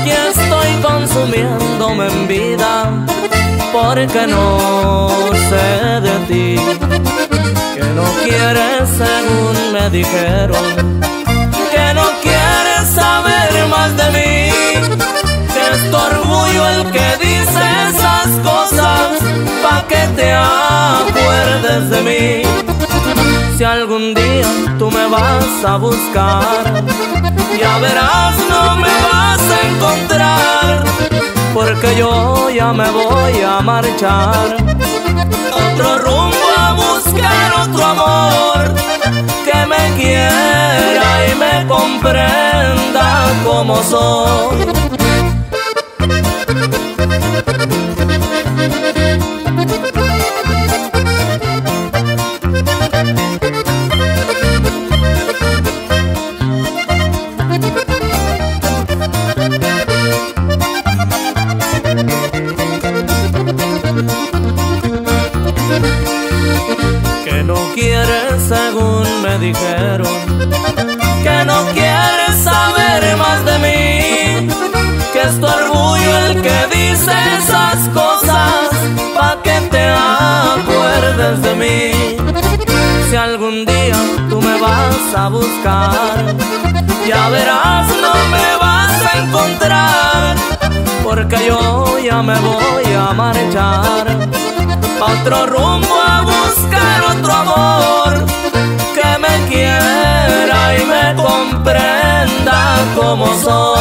aquí estoy consumiéndome en vida, porque no sé de ti, que no quieres según me dijeron, que no quieres saber más de mí, que es tu orgullo el que dice esas cosas, pa' que te acuerdes de mí. Si algún día tú me vas a buscar, ya verás, no me vas a encontrar, porque yo ya me voy a marchar otro rumbo, a buscar otro amor que me quiera y me comprenda como soy. Que no quieres según me dijeron, que no quieres saber más de mí, que es tu orgullo el que dice esas cosas, pa' que te acuerdes de mí. Si algún día tú me vas a buscar, ya verás, no me vas a encontrar, porque yo ya me voy a marchar pa' otro rumbo, a buscar otro amor que me quiera y me comprenda como soy.